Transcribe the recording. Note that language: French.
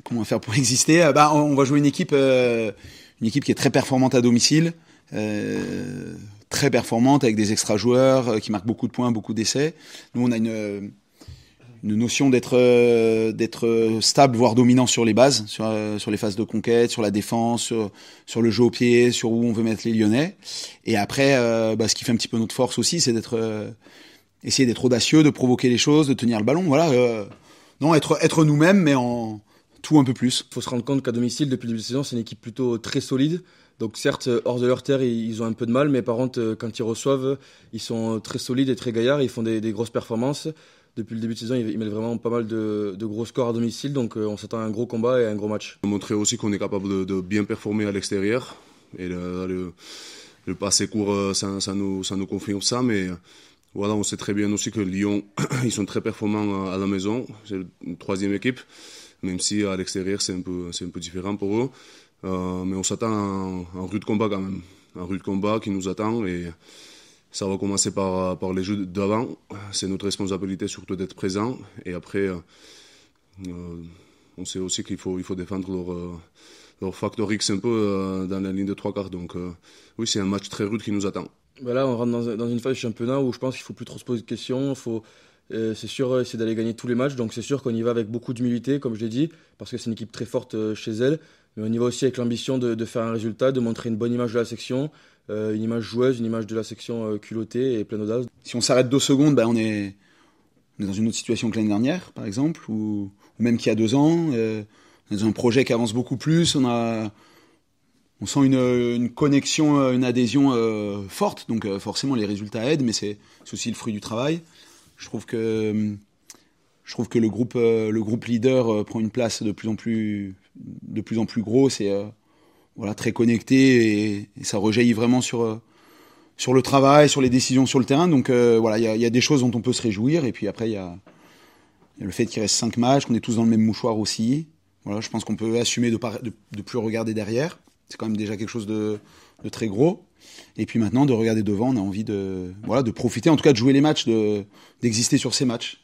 comment faire pour exister? On va jouer une équipe qui est très performante à domicile, très performante avec des extra joueurs qui marquent beaucoup de points, beaucoup d'essais. Nous, on a une notion d'être stable, voire dominant sur les bases, sur les phases de conquête, sur la défense, sur le jeu au pied, sur où on veut mettre les Lyonnais. Et après, ce qui fait un petit peu notre force aussi, c'est essayer d'être audacieux, de provoquer les choses, de tenir le ballon. Voilà. Non, être nous-mêmes, mais en tout un peu plus. Il faut se rendre compte qu'à domicile, depuis le début de saison, c'est une équipe plutôt très solide. Donc certes, hors de leur terre, ils ont un peu de mal, mais par contre, quand ils reçoivent, ils sont très solides et très gaillards, ils font des grosses performances. Depuis le début de saison, ils mettent vraiment pas mal de gros scores à domicile, donc on s'attend à un gros combat et à un gros match. Montrer aussi qu'on est capable de bien performer à l'extérieur. Et le passé court, ça nous confirme ça, mais voilà, on sait très bien aussi que Lyon, ils sont très performants à la maison. C'est une troisième équipe, même si à l'extérieur c'est un peu différent pour eux. Mais on s'attend à un rude combat quand même, un rude combat qui nous attend et ça va commencer par les jeux d'avant. C'est notre responsabilité surtout d'être présent et après on sait aussi qu'il faut défendre leur facteur X un peu dans la ligne de trois quarts. Donc oui, c'est un match très rude qui nous attend. Là, on rentre dans une phase de championnat où je pense qu'il ne faut plus trop se poser de questions. C'est sûr, essayer d'aller gagner tous les matchs. Donc c'est sûr qu'on y va avec beaucoup d'humilité, comme je l'ai dit, parce que c'est une équipe très forte chez elle. Mais on y va aussi avec l'ambition de faire un résultat, de montrer une bonne image de la section, une image joueuse, une image de la section culottée et pleine d'audace. Si on s'arrête 2 secondes, on est dans une autre situation que l'année dernière, par exemple, ou même qu'il y a 2 ans. On est dans un projet qui avance beaucoup plus. On sent une connexion, une adhésion forte. Donc forcément, les résultats aident, mais c'est aussi le fruit du travail. Je trouve que le groupe leader prend une place de plus en plus grosse et très connecté et ça rejaillit vraiment sur le travail, sur les décisions sur le terrain. Donc il y a des choses dont on peut se réjouir et puis après il y a le fait qu'il reste 5 matchs, qu'on est tous dans le même mouchoir aussi. Voilà, je pense qu'on peut assumer de plus regarder derrière. C'est quand même déjà quelque chose de très gros. Et puis maintenant, de regarder devant, on a envie de profiter, en tout cas de jouer les matchs, d'exister sur ces matchs.